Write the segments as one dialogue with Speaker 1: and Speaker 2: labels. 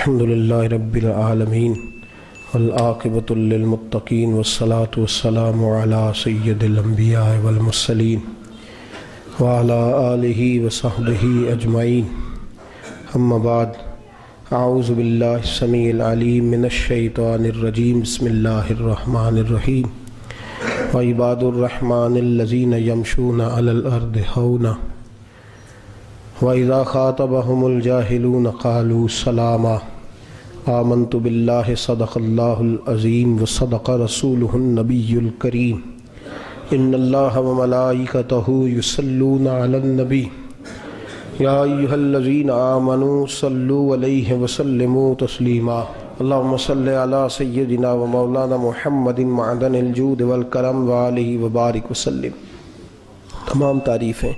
Speaker 1: الحمدللہ رب العالمین والعاقبۃ للمتقین والصلاة والسلام علی سید الانبیاء والمرسلین وعلی آلہ وصحبہ اجمعین اما بعد اعوذ باللہ السمیع العلیم من الشیطان الرجیم بسم اللہ الرحمن الرحیم وعباد الرحمن الذین یمشون علی الارض ہونا وَإِذَا خَاطَبَهُمُ الْجَاهِلُونَ قَالُوا سَلَامًا آمَنْتُ بِاللَّهِ صَدَقَ اللَّهُ الْعَظِيمُ وَصَدَقَ رَسُولُهُ النَّبِيُّ الْكَرِيمُ إِنَّ اللَّهَ وَمَلَائِكَتَهُ يُصَلُّونَ عَلَى النَّبِيِّ يَا أَيُّهَا الَّذِينَ آمَنُوا صَلُّوا عَلَيْهِ وَسَلِّمُوا تَسْلِيمًا اللهم صل على سيدنا ومولانا محمد معدن الجود والکرم وآلہ وبارک وسلم۔ تمام تعریفیں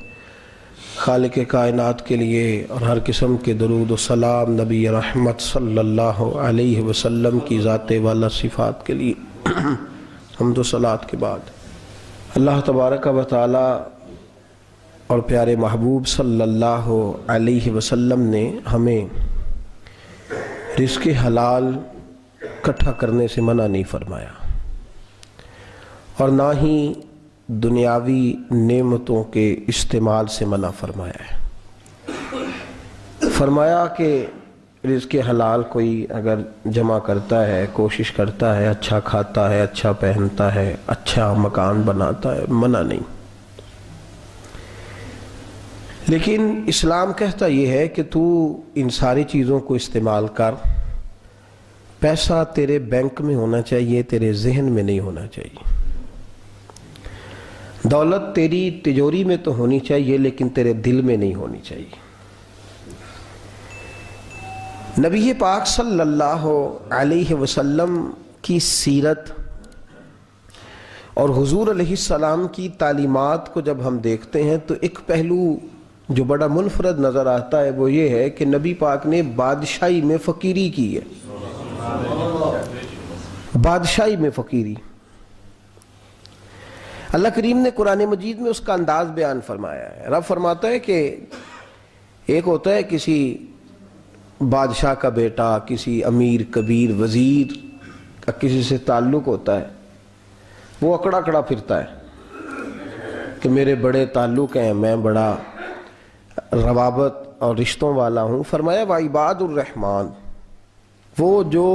Speaker 1: خالق کائنات کے لیے اور ہر قسم کے درود و سلام نبی رحمت صلی اللہ علیہ وسلم کی ذات والا صفات کے لیے۔ حمد و صلوات کے بعد اللہ تبارک و تعالی اور پیارے محبوب صلی اللہ علیہ وسلم نے ہمیں رزق حلال اکٹھا کرنے سے منع نہیں فرمایا اور نہ ہی دنیاوی نعمتوں کے استعمال سے منع فرمایا ہے۔ فرمایا کہ رزق حلال کوئی اگر جمع کرتا ہے، کوشش کرتا ہے، اچھا کھاتا ہے، اچھا پہنتا ہے، اچھا مکان بناتا ہے، منع نہیں، لیکن اسلام کہتا یہ ہے کہ تو ان ساری چیزوں کو استعمال کر، پیسہ تیرے بینک میں ہونا چاہیے، تیرے ذہن میں نہیں ہونا چاہیے۔ دولت تیری تجوری میں تو ہونی چاہیے لیکن تیرے دل میں نہیں ہونی چاہیے۔ نبی پاک صلی اللہ علیہ وسلم کی سیرت اور حضور علیہ السلام کی تعلیمات کو جب ہم دیکھتے ہیں تو ایک پہلو جو بڑا منفرد نظر آتا ہے وہ یہ ہے کہ نبی پاک نے بادشاہی میں فقیری کی ہے۔ بادشاہی میں فقیری، اللہ کریم نے قرآن مجید میں اس کا انداز بیان فرمایا ہے۔ رب فرماتا ہے کہ ایک ہوتا ہے کسی بادشاہ کا بیٹا، کسی امیر کبیر وزیر کا کسی سے تعلق ہوتا ہے، وہ اکڑا اکڑا پھرتا ہے کہ میرے بڑے تعلق ہیں، میں بڑا روابط اور رشتوں والا ہوں۔ فرمایا وعباد الرحمن، وہ جو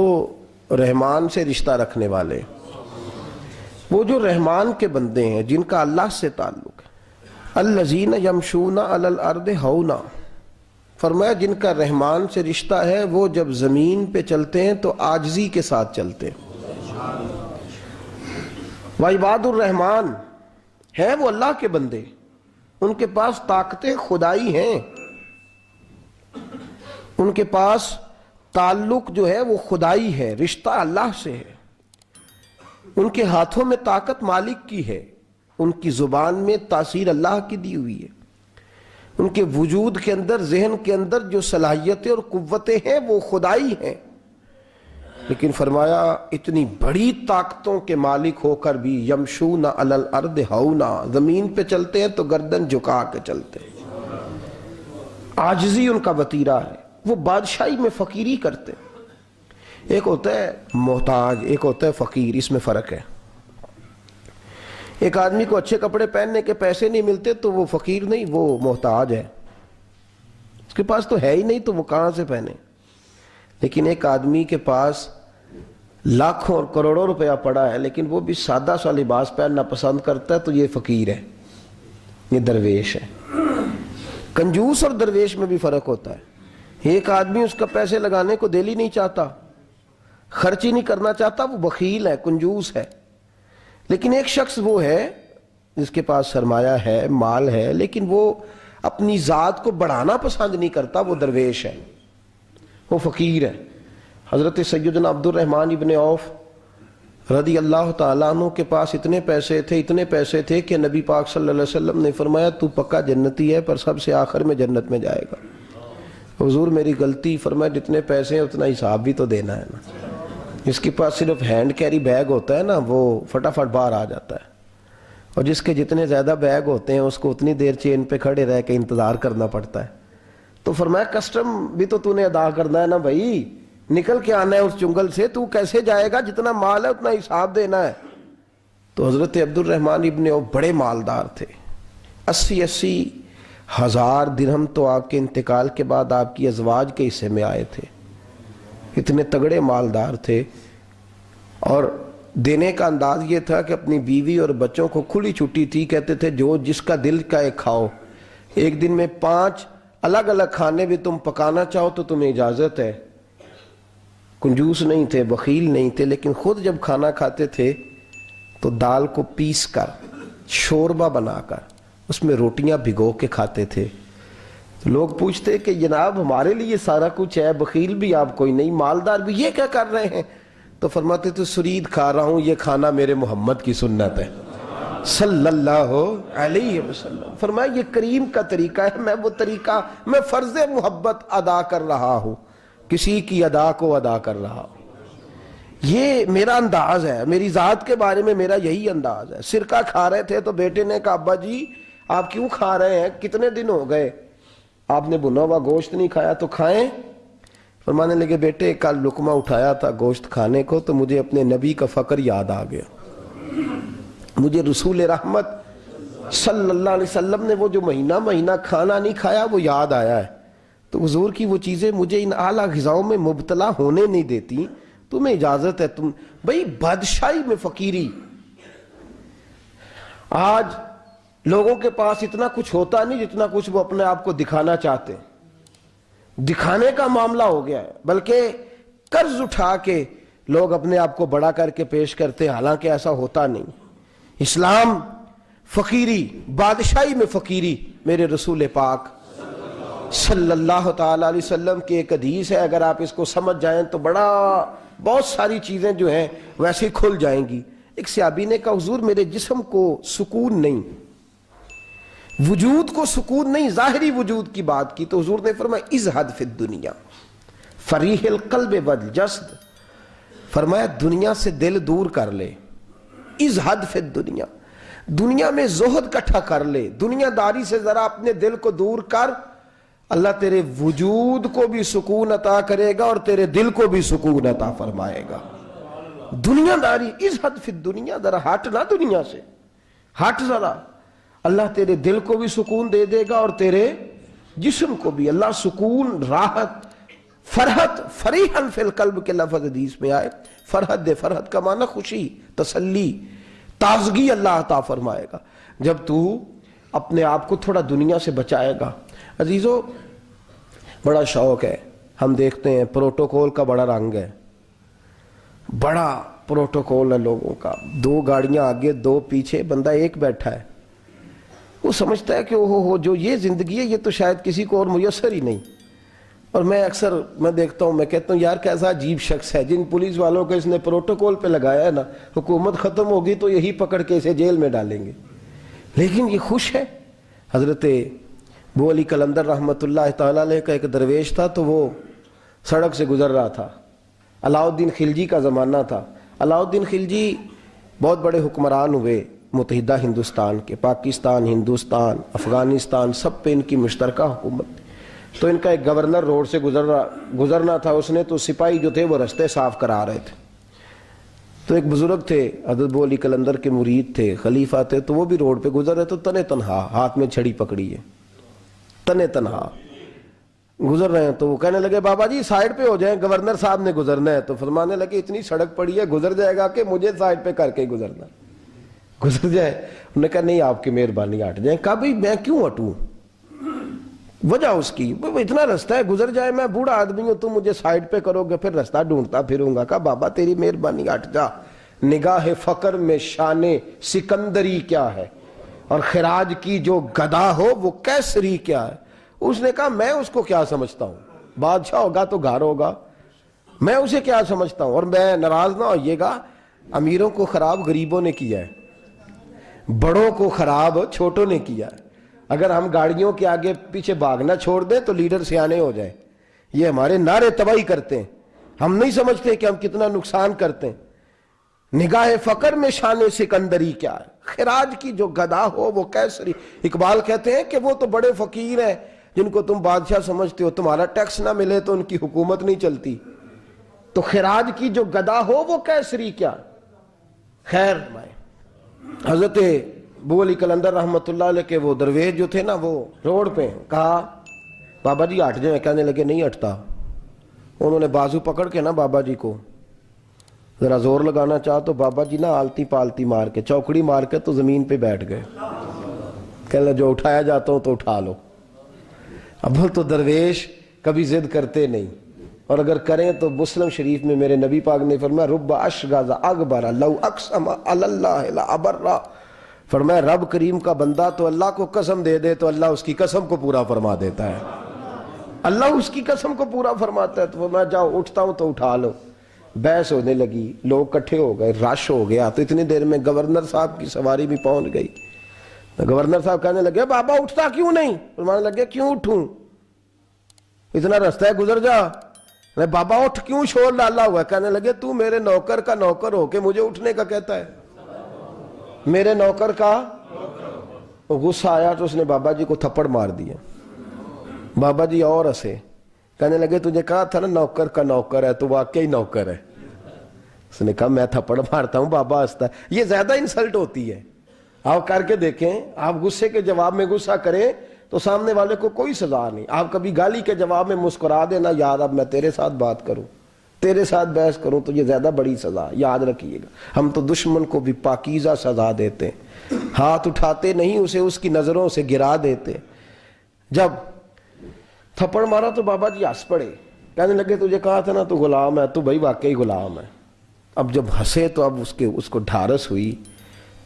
Speaker 1: رحمان سے رشتہ رکھنے والے، وہ جو رحمان کے بندے ہیں جن کا اللہ سے تعلق ہے، الذین یمشون علی الارض ہونا، فرمایا جن کا رحمان سے رشتہ ہے وہ جب زمین پہ چلتے ہیں تو عاجزی کے ساتھ چلتے ہیں۔ وعباد الرحمن ہیں وہ اللہ کے بندے، ان کے پاس طاقتیں خدائی ہیں، ان کے پاس تعلق جو ہے وہ خدائی ہے، رشتہ اللہ سے ہے، ان کے ہاتھوں میں طاقت مالک کی ہے، ان کی زبان میں تاثیر اللہ کی دی ہوئی ہے، ان کے وجود کے اندر، ذہن کے اندر جو صلاحیتیں اور قوتیں ہیں وہ خدائی ہیں، لیکن فرمایا اتنی بڑی طاقتوں کے مالک ہو کر بھی یمشون علی الارض ہونا، زمین پہ چلتے ہیں تو گردن جھکا کے چلتے ہیں، عاجزی ان کا وتیرہ ہے، وہ بادشاہی میں فقیری کرتے ہیں۔ ایک ہوتا ہے محتاج، ایک ہوتا ہے فقیر، اس میں فرق ہے۔ ایک آدمی کو اچھے کپڑے پہننے کے پیسے نہیں ملتے تو وہ فقیر نہیں، وہ محتاج ہے، اس کے پاس تو ہے ہی نہیں تو وہ کہاں سے پہنے۔ لیکن ایک آدمی کے پاس لاکھوں اور کروڑوں روپیہ پڑا ہے لیکن وہ بھی سادہ سا لباس پہننا پسند کرتا ہے تو یہ فقیر ہے، یہ درویش ہے۔ کنجوس اور درویش میں بھی فرق ہوتا ہے۔ ایک آدمی اس کا پیسے لگانے کو دل ہی نہیں چاہتا، خرچ ہی نہیں کرنا چاہتا، وہ بخیل ہے، کنجوس ہے۔ لیکن ایک شخص وہ ہے جس کے پاس سرمایہ ہے، مال ہے، لیکن وہ اپنی ذات کو بڑھانا پسند نہیں کرتا، وہ درویش ہے، وہ فقیر ہے۔ حضرت سیدنا عبد الرحمن ابن عوف رضی اللہ تعالیٰ عنہ کے پاس اتنے پیسے تھے کہ نبی پاک صلی اللہ علیہ وسلم نے فرمایا تو پکا جنتی ہے پر سب سے آخر میں جنت میں جائے گا۔ حضور میری غلطی، فرمایا جتنے پیسے ہیں اتنا حساب بھی تو دینا ہے نا۔ جس کے پاس صرف ہینڈ کیری بیگ ہوتا ہے نا وہ فٹافٹ باہر آ جاتا ہے، اور جس کے جتنے زیادہ بیگ ہوتے ہیں اس کو اتنی دیر چین پہ کھڑے رہ کے انتظار کرنا پڑتا ہے۔ تو فرمایا کسٹم بھی تو نے ادا کرنا ہے نا بھائی، نکل کے آنا ہے اس چنگل سے، تو کیسے جائے گا؟ جتنا مال ہے اتنا حساب دینا ہے۔ تو حضرت عبد الرحمن ابن عوف بڑے مالدار تھے، 80 ہزار درہم تو آپ کے انتقال کے بعد آپ کی ازواج کے حصے میں آئے تھے، اتنے تگڑے مالدار تھے۔ اور دینے کا انداز یہ تھا کہ اپنی بیوی اور بچوں کو کھلی چھٹی تھی، کہتے تھے جو جس کا دل کا ایک کھاؤ، ایک دن میں 5 الگ الگ کھانے بھی تم پکانا چاہو تو تمہیں اجازت ہے۔ کنجوس نہیں تھے، بخیل نہیں تھے، لیکن خود جب کھانا کھاتے تھے تو دال کو پیس کر شوربہ بنا کر اس میں روٹیاں بھگو کے کھاتے تھے۔ تو لوگ پوچھتے کہ جناب ہمارے لیے سارا کچھ ہے، بخیل بھی آپ کوئی نہیں، مالدار بھی، یہ کیا کر رہے ہیں؟ تو فرماتے تھے سرید کھا رہا ہوں، یہ کھانا میرے محمد کی سنت ہے صلی اللہ علیہ وسلم۔ فرمایا یہ کریم کا طریقہ ہے، میں وہ طریقہ، میں فرض محبت ادا کر رہا ہوں، کسی کی ادا کو ادا کر رہا ہوں۔ یہ میرا انداز ہے، میری ذات کے بارے میں میرا یہی انداز ہے۔ سرکہ کھا رہے تھے تو بیٹے نے کہا ابا جی آپ کیوں کھا رہے ہیں، کتنے دن ہو گئے آپ نے بھنا ہوا گوشت نہیں کھایا، تو کھائیں۔ فرمانے لگے بیٹے کل لقمہ اٹھایا تھا گوشت کھانے کو تو مجھے اپنے نبی کا فقر یاد آ گیا، مجھے رسول رحمت صلی اللہ علیہ وسلم نے وہ جو مہینہ کھانا نہیں کھایا وہ یاد آیا ہے۔ تو حضور کی وہ چیزیں مجھے ان اعلیٰ غذاؤں میں مبتلا ہونے نہیں دیتی، تمہیں اجازت ہے۔ تم بھئی بادشاہی میں فقیری، آج لوگوں کے پاس اتنا کچھ ہوتا نہیں جتنا کچھ وہ اپنے آپ کو دکھانا چاہتے ہیں، دکھانے کا معاملہ ہو گیا ہے، بلکہ قرض اٹھا کے لوگ اپنے آپ کو بڑا کر کے پیش کرتے ہیں، حالانکہ ایسا ہوتا نہیں۔ اسلام فقیری، بادشاہی میں فقیری، میرے رسول پاک صلی اللہ تعالی علیہ وسلم کی ایک حدیث ہے، اگر آپ اس کو سمجھ جائیں تو بہت ساری چیزیں جو ہیں ویسے کھل جائیں گی۔ ایک صحابی نے کہا حضور میرے جسم کو سکون نہیں، وجود کو سکون نہیں، ظاہری وجود کی بات کی، تو حضور نے فرمایا ازہد فی الدنیا فریح القلب والجسد، فرمایا دنیا سے دل دور کر لے، ازہد فی الدنیا، دنیا میں زہد کٹھا کر لے، دنیا داری سے ذرا اپنے دل کو دور کر، اللہ تیرے وجود کو بھی سکون عطا کرے گا اور تیرے دل کو بھی سکون عطا فرمائے گا۔ دنیا داری، ازہد فی الدنیا، ذرا ہٹ نہ دنیا سے، ہٹ ذرا، اللہ تیرے دل کو بھی سکون دے دے گا اور تیرے جسم کو بھی۔ اللہ سکون، راحت، فرحت، فریحاً فی القلب کے لفظ حدیث میں آئے، فرحت دے، فرحت کا معنی خوشی، تسلی، تازگی اللہ عطا فرمائے گا جب تو اپنے آپ کو تھوڑا دنیا سے بچائے گا۔ عزیزو بڑا شوق ہے، ہم دیکھتے ہیں پروٹوکول کا بڑا رنگ ہے، بڑا پروٹوکول ہے لوگوں کا، 2 گاڑیاں آگے 2 پیچھے، بندہ ایک بیٹھا ہے، وہ سمجھتا ہے کہ اوہو جو یہ زندگی ہے یہ تو شاید کسی کو اور میسر ہی نہیں۔ اور میں اکثر دیکھتا ہوں، میں کہتا ہوں یار کیسا عجیب شخص ہے، جن پولیس والوں کو اس نے پروٹوکول پہ لگایا ہے نا، حکومت ختم ہوگی تو یہی پکڑ کے اسے جیل میں ڈالیں گے، لیکن یہ خوش ہے۔ حضرت ابو علی قلندر رحمۃ اللہ تعالیٰ علیہ کا ایک درویش تھا، تو وہ سڑک سے گزر رہا تھا، علاء الدین خلجی کا زمانہ تھا۔ علاء الدین خلجی بہت بڑے حکمران ہوئے متحدہ ہندوستان کے، پاکستان، ہندوستان، افغانستان، سب پہ ان کی مشترکہ حکومت تھی۔ تو ان کا ایک گورنر روڈ سے گزرنا تھا، اس نے تو سپاہی جو تھے وہ رستے صاف کرا رہے تھے، تو ایک بزرگ تھے حضرت ابو علی قلندر کے مرید تھے، خلیفہ تھے، تو وہ بھی روڈ پہ گزر رہے تو تنے تنہا ہاتھ میں چھڑی پکڑی ہے، تنے تنہا گزر رہے ہیں۔ تو وہ کہنے لگے بابا جی سائیڈ پہ ہو جائیں، گورنر صاحب نے گزرنا ہے۔ تو فرمانے لگے اتنی سڑک پڑی ہے، گزر جائے گا کہ مجھے سائیڈ پہ کر کے گزرنا، گزر جائے۔ انہوں نے کہا نہیں آپ کی مہربانی ہٹ جائیں۔ کہا بھئی میں کیوں ہٹوں، وجہ اس کی اتنا رستہ ہے، گزر جائے، میں بوڑھا آدمی ہوں، تم مجھے سائیڈ پہ کرو گے پھر رستہ ڈھونڈتا پھروں گا۔ کہا بابا تیری مہربانی ہٹ جا، نگاہ فقر میں شان سکندری کیا ہے، اور خراج کی جو گدا ہو وہ کیسری کیا ہے۔ اس نے کہا میں اس کو کیا سمجھتا ہوں، بادشاہ ہوگا تو گھر ہوگا، میں اسے کیا سمجھتا ہوں۔ اور میں ناراض نہ ہوئیے گا، امیروں کو خراب غریبوں نے کیا ہے، بڑوں کو خراب چھوٹوں نے کیا ہے۔ اگر ہم گاڑیوں کے آگے پیچھے بھاگنا چھوڑ دیں تو لیڈر سیانے ہو جائیں، یہ ہمارے نعرے تباہی کرتے ہیں، ہم نہیں سمجھتے کہ ہم کتنا نقصان کرتے ہیں۔ نگاہ فقر میں شان سکندری کیا ہے، خراج کی جو گدا ہو وہ کیسری۔ اقبال کہتے ہیں کہ وہ تو بڑے فقیر ہیں جن کو تم بادشاہ سمجھتے ہو، تمہارا ٹیکس نہ ملے تو ان کی حکومت نہیں چلتی۔ تو خراج کی جو گدا ہو وہ کیسری کیا. خیر حضرت ابو علی قلندر رحمۃ اللہ علیہ کے وہ درویش جو تھے نا وہ روڈ پہ کہا بابا جی ہٹ جائیں. کہنے لگے نہیں ہٹتا. انہوں نے بازو پکڑ کے نا بابا جی کو ذرا زور لگانا چاہا تو بابا جی نا آلتی پالتی مار کے چوکڑی مار کے تو زمین پہ بیٹھ گئے. کہنے جو اٹھایا جاتا ہوں تو اٹھا لو. اب تو درویش کبھی ضد کرتے نہیں, اور اگر کریں تو مسلم شریف میں میرے نبی پاک نے فرمایا رب اشغاز اکبر لو اقسم علی اللہ لا ابرا. فرمایا رب کریم کا بندہ تو اللہ کو قسم دے دے تو اللہ اس کی قسم کو پورا فرما دیتا ہے. اللہ اس کی قسم کو پورا فرماتا ہے. تو میں جاؤ اٹھتا ہوں تو اٹھا لو. بحث ہونے لگی, لوگ کٹھے ہو گئے, رش ہو گیا. تو اتنی دیر میں گورنر صاحب کی سواری بھی پہنچ گئی. گورنر صاحب کہنے لگے بابا اٹھتا کیوں نہیں؟ فرمانے لگے کیوں اٹھوں, اتنا رستہ ہے گزر جا. بابا اٹھ کیوں شور ڈالا ہوا ہے؟ کہنے لگے تو میرے نوکر کا نوکر ہو کے مجھے اٹھنے کا کہتا ہے. میرے نوکر کا. غصہ آیا تو اس نے بابا جی کو تھپڑ مار دیا. بابا جی اور ہنسے. کہنے لگے تجھے کہا تھا نا نوکر کا نوکر ہے تو واقعی نوکر ہے. اس نے کہا میں تھپڑ مارتا ہوں. بابا ہنستا ہے. یہ زیادہ انسلٹ ہوتی ہے. آپ کر کے دیکھیں, آپ غصے کے جواب میں غصہ کریں تو سامنے والے کو کوئی سزا نہیں. آپ کبھی گالی کے جواب میں مسکرا دینا یار اب میں تیرے ساتھ بات کروں, تیرے ساتھ بحث کروں تو یہ زیادہ بڑی سزا. یاد رکھیے گا ہم تو دشمن کو بھی پاکیزہ سزا دیتے ہیں, ہاتھ اٹھاتے نہیں, اسے اس کی نظروں سے گرا دیتے. جب تھپڑ مارا تو بابا جی ہنس پڑے. کہنے لگے تجھے کہا تھا نا تو غلام ہے, تو بھائی واقعی غلام ہے. اب جب ہنسے تو اب اس کو ڈھارس ہوئی,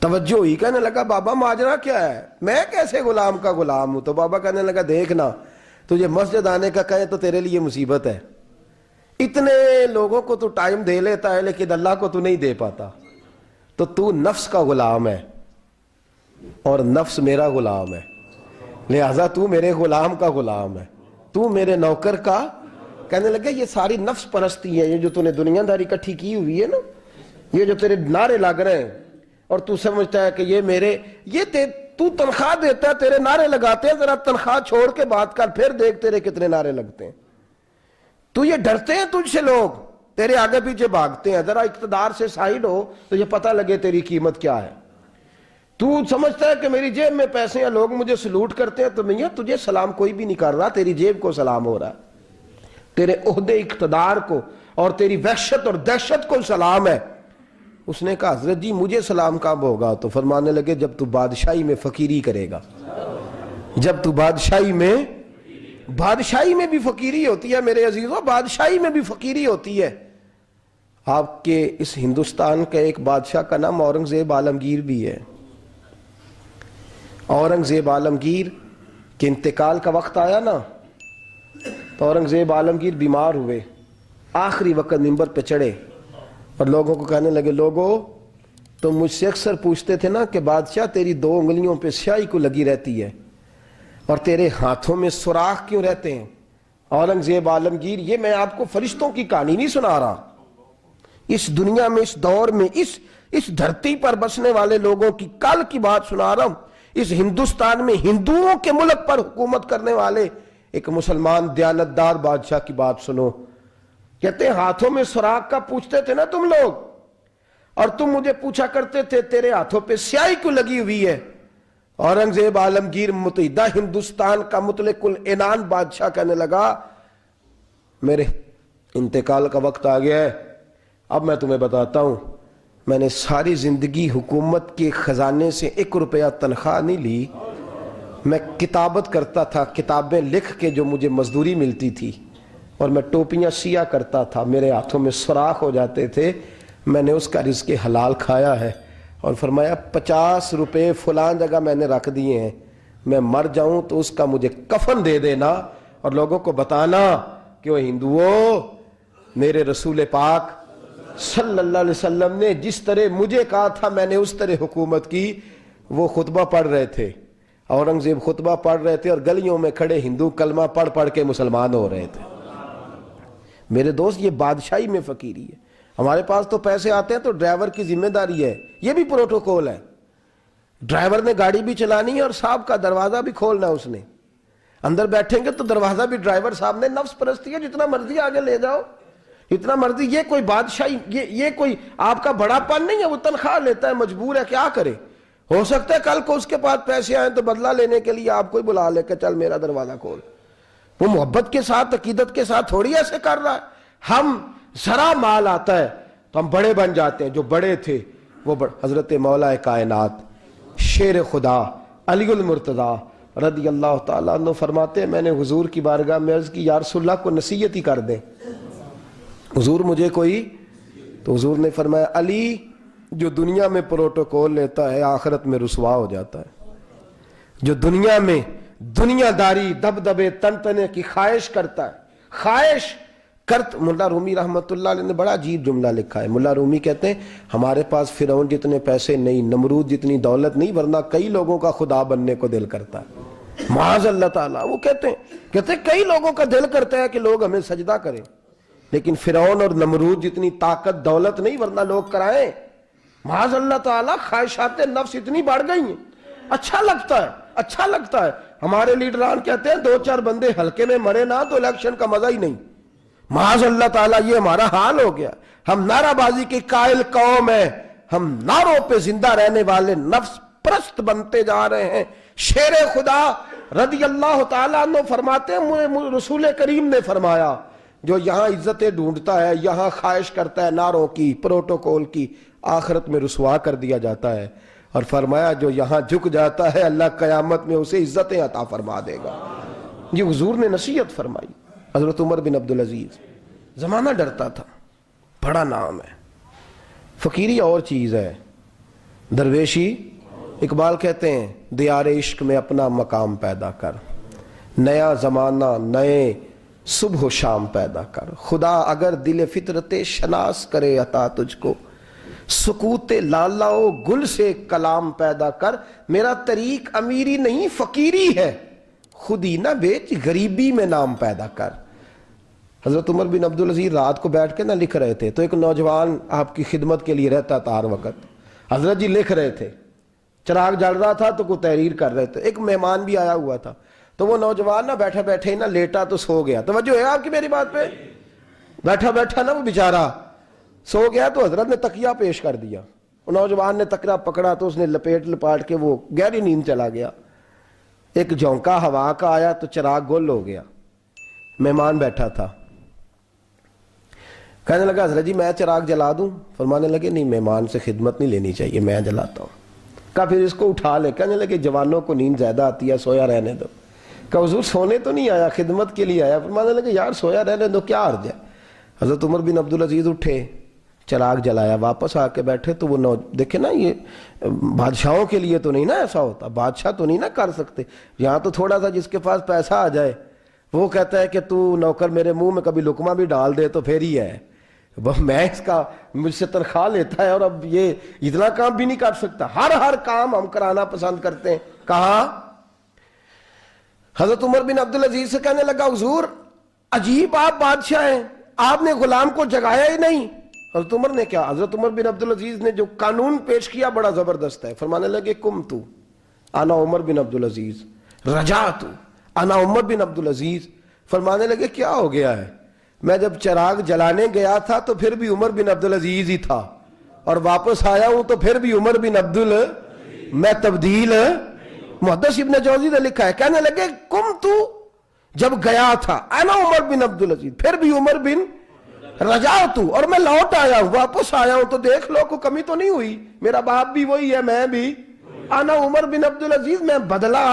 Speaker 1: توجہ ہوئی. کہنے لگا بابا ماجرا کیا ہے, میں کیسے غلام کا غلام ہوں؟ تو بابا کہنے لگا دیکھنا تجھے مسجد آنے کا کہیں تو تیرے لیے مصیبت ہے. اتنے لوگوں کو تو ٹائم دے لیتا ہے لیکن اللہ کو تو نہیں دے پاتا. تو نفس کا غلام ہے اور نفس میرا غلام ہے, لہذا تو میرے غلام کا غلام ہے, تو میرے نوکر کا. کہنے لگے یہ ساری نفس پرستی ہے, یہ جو تو نے دنیا داری اکٹھی کی ہوئی ہے نا, یہ جو تیرے نعرے لگ رہے ہیں اور تو سمجھتا ہے کہ یہ میرے, یہ تو تنخواہ دیتا ہے, تیرے نعرے لگاتے ہیں. ذرا تنخواہ چھوڑ کے بات کر, پھر دیکھ تیرے کتنے نعرے لگتے ہیں. تو یہ ڈرتے ہیں تجھ سے لوگ, تیرے آگے پیچھے بھاگتے ہیں. ذرا اقتدار سے سائیڈ ہو تو یہ پتہ لگے تیری قیمت کیا ہے. تو سمجھتا ہے کہ میری جیب میں پیسے ہیں, لوگ مجھے سلوٹ کرتے ہیں, تو میاں تجھے سلام کوئی بھی نہیں کر رہا, تیری جیب کو سلام ہو رہا ہے, تیرے عہدے اقتدار کو اور تیری وحشت اور دہشت کو سلام ہے. اس نے کہا حضرت جی مجھے سلام کب ہوگا؟ تو فرمانے لگے جب تو بادشاہی میں فقیری کرے گا. جب تو بادشاہی میں بھی فقیری ہوتی ہے میرے عزیزوں, بادشاہی میں بھی فقیری ہوتی ہے. آپ کے اس ہندوستان کا ایک بادشاہ کا نام اورنگزیب عالمگیر بھی ہے. اورنگزیب عالمگیر کے انتقال کا وقت آیا نا تو اورنگزیب عالمگیر بیمار ہوئے. آخری وقت منبر پہ چڑھے اور لوگوں کو کہنے لگے لوگوں تم مجھ سے اکثر پوچھتے تھے نا کہ بادشاہ تیری 2 انگلیوں پہ سیاہی کو لگی رہتی ہے اور تیرے ہاتھوں میں سوراخ کیوں رہتے ہیں؟ اورنگزیب عالمگیر یہ میں آپ کو فرشتوں کی کہانی نہیں سنا رہا. اس دنیا میں, اس دور میں, اس دھرتی پر بسنے والے لوگوں کی کل کی بات سنا رہا ہوں. اس ہندوستان میں ہندوؤں کے ملک پر حکومت کرنے والے ایک مسلمان دیانتدار بادشاہ کی بات سنو. کہتے ہیں ہاتھوں میں سوراخ کا پوچھتے تھے نا تم لوگ, اور تم مجھے پوچھا کرتے تھے تیرے ہاتھوں پہ سیاہی کیوں لگی ہوئی ہے. اورنگزیب عالمگیر متحدہ ہندوستان کا مطلق العنان بادشاہ کہنے لگا میرے انتقال کا وقت آ گیا ہے. اب میں تمہیں بتاتا ہوں, میں نے ساری زندگی حکومت کے خزانے سے 1 روپیہ تنخواہ نہیں لی. میں کتابت کرتا تھا, کتابیں لکھ کے جو مجھے مزدوری ملتی تھی, اور میں ٹوپیاں سیا کرتا تھا, میرے ہاتھوں میں سوراخ ہو جاتے تھے, میں نے اس کا رزق حلال کھایا ہے. اور فرمایا 50 روپے فلان جگہ میں نے رکھ دیے ہیں, میں مر جاؤں تو اس کا مجھے کفن دے دینا اور لوگوں کو بتانا کہ وہ ہندوؤں میرے رسول پاک صلی اللہ علیہ وسلم نے جس طرح مجھے کہا تھا میں نے اس طرح حکومت کی. وہ خطبہ پڑھ رہے تھے, اورنگزیب خطبہ پڑھ رہے تھے اور گلیوں میں کھڑے ہندو کلمہ پڑھ پڑھ کے مسلمان ہو رہے تھے. میرے دوست یہ بادشاہی میں فقیری ہے. ہمارے پاس تو پیسے آتے ہیں تو ڈرائیور کی ذمہ داری ہے, یہ بھی پروٹوکول ہے. ڈرائیور نے گاڑی بھی چلانی ہے اور صاحب کا دروازہ بھی کھولنا ہے. اس نے اندر بیٹھیں گے تو دروازہ بھی ڈرائیور صاحب نے. نفس پرستی ہے, جتنا مرضی آگے لے جاؤ, اتنا مرضی، یہ کوئی بادشاہی، یہ کوئی آپ کا بڑا پن نہیں ہے، وہ تنخواہ لیتا ہے، مجبور ہے، کیا کرے؟ ہو سکتا ہے کل کو اس کے پاس پیسے آئیں تو بدلہ لینے کے لیے آپ کو ہی بلا لے کہ چل میرا دروازہ کھول۔ وہ محبت کے ساتھ، عقیدت کے ساتھ تھوڑی ایسے کر رہا ہے۔ ہم ذرا مال آتا ہے تو ہم بڑے بن جاتے ہیں، جو بڑے تھے وہ حضرت مولا کائنات شیر خدا علی المرتضیٰ رضی اللہ تعالیٰ عنہ فرماتے ہیں، میں نے حضور کی بارگاہ میں عرض کی، یا رسول اللہ کو نصیحت ہی کر دیں، حضور مجھے کوئی، تو حضور نے فرمایا، علی جو دنیا میں پروٹوکول لیتا ہے آخرت میں رسوا ہو جاتا ہے۔ جو دنیا میں دنیا داری، دبدبے، تنتنے کی خواہش کرتا ہے، خواہش کرت، ملا رومی رحمت اللہ علیہ نے بڑا عجیب جملہ لکھا ہے۔ ملا رومی کہتے ہیں ہمارے پاس فرعون جتنے پیسے نہیں، نمرود جتنی دولت نہیں، ورنہ کئی لوگوں کا خدا بننے کو دل کرتا ہے، معاذ اللہ تعالیٰ۔ وہ کہتے ہیں کئی لوگوں کا دل کرتا ہے کہ لوگ ہمیں سجدہ کریں، لیکن فرعون اور نمرود جتنی طاقت دولت نہیں، ورنہ لوگ کرائیں، معاذ اللہ تعالیٰ۔ خواہشات نفس اتنی بڑھ گئی ہیں، اچھا لگتا ہے، اچھا لگتا ہے۔ ہمارے لیڈران کہتے ہیں 2-4 بندے ہلکے میں مرے نہ تو الیکشن کا مزہ ہی نہیں، معاذ اللہ تعالیٰ۔ یہ ہمارا حال ہو گیا، ہم نعرہ بازی کی قائل قوم ہیں، ہم نعروں پہ زندہ رہنے والے نفس پرست بنتے جا رہے ہیں۔ شیر خدا رضی اللہ تعالیٰ عنہ فرماتے ہیں، رسول کریم نے فرمایا، جو یہاں عزتیں ڈھونڈتا ہے، یہاں خواہش کرتا ہے نعروں کی، پروٹوکول کی، آخرت میں رسوا کر دیا جاتا ہے۔ اور فرمایا جو یہاں جھک جاتا ہے اللہ قیامت میں اسے عزتیں عطا فرما دے گا۔ یہ حضور نے نصیحت فرمائی۔ حضرت عمر بن عبدالعزیز، زمانہ ڈرتا تھا، بڑا نام ہے۔ فقیری اور چیز ہے، درویشی۔ اقبال کہتے ہیں دیار عشق میں اپنا مقام پیدا کر، نیا زمانہ نئے صبح و شام پیدا کر، خدا اگر دل فطرت شناس کرے عطا تجھ کو، سکوت لالا و گل سے کلام پیدا کر، میرا طریق امیری نہیں فقیری ہے، خود ہی نہ بیچ غریبی میں نام پیدا کر۔ حضرت عمر بن عبدالعزیز رات کو بیٹھ کے نہ لکھ رہے تھے، تو ایک نوجوان آپ کی خدمت کے لیے رہتا تھا ہر وقت، حضرت جی لکھ رہے تھے، چراغ جل رہا تھا تو کوئی تحریر کر رہے تھے، ایک مہمان بھی آیا ہوا تھا، تو وہ نوجوان نہ بیٹھا بیٹھے ہی نہ لیٹا تو سو گیا۔ توجہ ہے آپ کی میری بات پہ؟ بیٹھا بیٹھا نا وہ بیچارہ سو گیا، تو حضرت نے تکیہ پیش کر دیا، وہ نوجوان نے تکیہ پکڑا تو اس نے لپاٹ کے وہ گہری نیند چلا گیا۔ ایک جھونکا ہوا کا آیا تو چراغ گل ہو گیا، مہمان بیٹھا تھا، کہنے لگا حضرت جی میں چراغ جلا دوں؟ فرمانے لگے نہیں، مہمان سے خدمت نہیں لینی چاہیے، میں جلاتا ہوں۔ کہا پھر اس کو اٹھا لے، کہنے لگے جوانوں کو نیند زیادہ آتی ہے، سویا رہنے دو۔ کہا حضور سونے تو نہیں آیا، خدمت کے لیے آیا۔ فرمانے لگے یار سویا رہنے دو، کیا عرض ہے۔ حضرت عمر بن عبدالعزیز اٹھے، چراغ جلایا، واپس آ کے بیٹھے تو وہ دیکھیں نا، یہ بادشاہوں کے لیے تو نہیں نا ایسا ہوتا، بادشاہ تو نہیں نا کر سکتے، یہاں تو تھوڑا سا جس کے پاس پیسہ آ جائے وہ کہتا ہے کہ تو نوکر میرے منہ میں کبھی لقمہ بھی ڈال دے تو پھر ہی ہے، میں اس کا مجھ سے تنخواہ لیتا ہے اور اب یہ اتنا کام بھی نہیں کر سکتا، ہر کام ہم کرانا پسند کرتے ہیں۔ کہا حضرت عمر بن عبدالعزیز سے کہنے لگا حضور عجیب آپ بادشاہ ہیں، آپ نے غلام کو جگایا ہی نہیں۔ حضرت عمر نے کیا، حضرت عمر بن عبدالعزیز نے جو قانون پیش کیا بڑا زبردست ہے۔ فرمانے لگے کم تو انا عمر بن عبدالعزیز رجعت انا عمر بن عبدالعزیز۔ فرمانے لگے کیا ہو گیا ہے، میں جب چراغ جلانے گیا تھا تو پھر بھی عمر بن عبدالعزیز ہی تھا، اور واپس آیا ہوں تو پھر بھی عمر بن میں تبدیل۔ محدث ابن جوزی نے لکھا ہے، کہنے لگے کم تو جب گیا تھا انا عمر بن عبدالعزیز، پھر بھی عمر بن رجعت، اور میں لوٹ آیا ہوں، واپس آیا ہوں تو دیکھ لو کوئی کمی تو نہیں ہوئی، میرا باپ بھی وہی ہے، میں بھی انا عمر بن عبدالعزیز، میں بدلا۔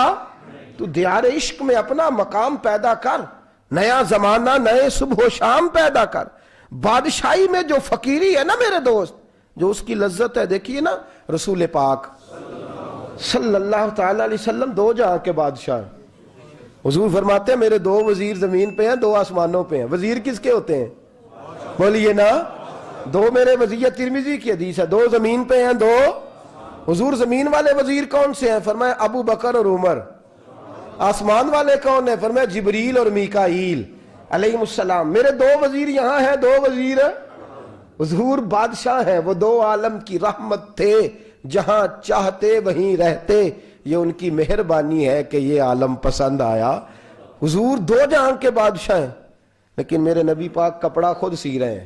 Speaker 1: تو دیار عشق میں اپنا مقام پیدا کر، نیا زمانہ نئے صبح و شام پیدا کر۔ بادشاہی میں جو فقیری ہے نا میرے دوست، جو اس کی لذت ہے، دیکھیے نا رسول پاک صلی اللہ تعالی علیہ وسلم 2 جہاں کے بادشاہ، حضور فرماتے ہیں میرے 2 وزیر زمین پہ ہیں، 2 آسمانوں پہ ہیں۔ وزیر کس کے ہوتے ہیں؟ بولیے نا، 2 میرے وزیر، ترمذی کی حدیث ہے، 2 زمین پہ ہیں، 2 حضور زمین والے وزیر کون سے ہیں؟ فرمایا ابو بکر اور عمر۔ آسمان والے کون ہیں؟ فرمایا جبریل اور میکائیل علیہ السلام۔ میرے 2 وزیر یہاں ہیں، 2 وزیر حضور بادشاہ ہیں، وہ 2 عالم کی رحمت تھے، جہاں چاہتے وہیں رہتے، یہ ان کی مہربانی ہے کہ یہ عالم پسند آیا۔ حضور 2 جہاں کے بادشاہ ہیں، لیکن میرے نبی پاک کپڑا خود سی رہے ہیں۔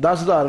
Speaker 1: 10,000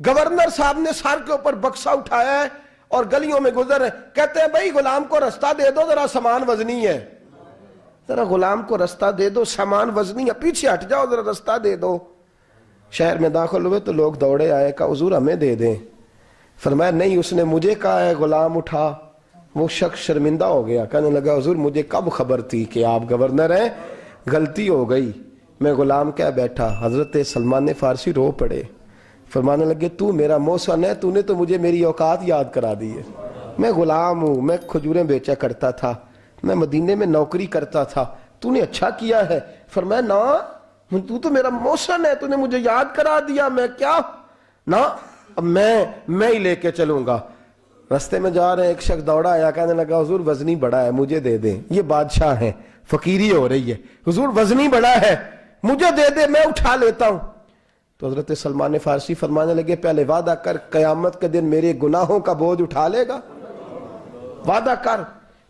Speaker 1: گورنر صاحب نے سر کے اوپر بکسا اٹھایا ہے اور گلیوں میں گزر رہے، کہتے ہیں بھائی غلام کو رستہ دے دو، ذرا سامان وزنی ہے، ذرا غلام کو رستہ دے دو، سامان وزنی ہے، پیچھے ہٹ جاؤ، ذرا رستہ دے دو۔ شہر میں داخل ہوئے تو لوگ دوڑے آئے، کہا حضور ہمیں دے دیں۔ فرمایا نہیں، اس نے مجھے کہا ہے غلام اٹھا۔ وہ شخص شرمندہ ہو گیا، کہنے لگا حضور مجھے کب خبر تھی کہ آپ گورنر ہیں، غلطی ہو گئی، میں غلام کہہ بیٹھا۔ حضرت سلمان فارسی رو پڑے، فرمانے لگے تو میرا محسن ہے، تو نے تو مجھے میری اوقات یاد کرا دی ہے، میں غلام ہوں، میں کھجوریں بیچا کرتا تھا، میں مدینے میں نوکری کرتا تھا، تو نے اچھا کیا ہے۔ فرمایا نا، تو میرا محسن ہے، تو نے مجھے یاد کرا دیا، میں کیا نا، اب میں ہی لے کے چلوں گا۔ رستے میں جا رہے ہیں، ایک شخص دوڑا آیا، کہنے لگا حضور وزنی بڑا ہے، مجھے دے دیں، یہ بادشاہ ہیں، فقیری ہو رہی ہے، حضور وزنی بڑا ہے مجھے دے دے، میں اٹھا لیتا ہوں۔ تو حضرت سلمان فارسی فرمانے لگے پہلے وعدہ کر قیامت کے دن میرے گناہوں کا بوجھ اٹھا لے گا، وعدہ کر،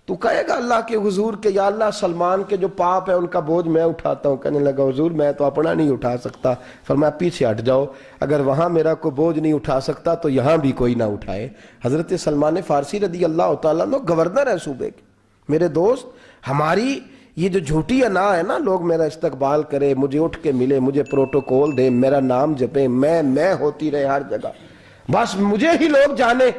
Speaker 1: تو کہے گا اللہ کے حضور کہ یا اللہ سلمان کے جو پاپ ہے ان کا بوجھ میں اٹھاتا ہوں۔ کہنے لگا حضور میں تو اپنا نہیں اٹھا سکتا۔ فرمایا پیچھے ہٹ جاؤ، اگر وہاں میرا کوئی بوجھ نہیں اٹھا سکتا تو یہاں بھی کوئی نہ اٹھائے۔ حضرت سلمان فارسی رضی اللہ تعالیٰ عنہ گورنر ہے صوبے کے۔ میرے دوست، ہماری یہ جو جھوٹی انا ہے نا، لوگ میرا استقبال کرے، مجھے اٹھ کے ملے، مجھے پروٹوکول دے، میرا نام جپے، میں ہوتی رہے ہر جگہ، بس مجھے ہی لوگ جانے۔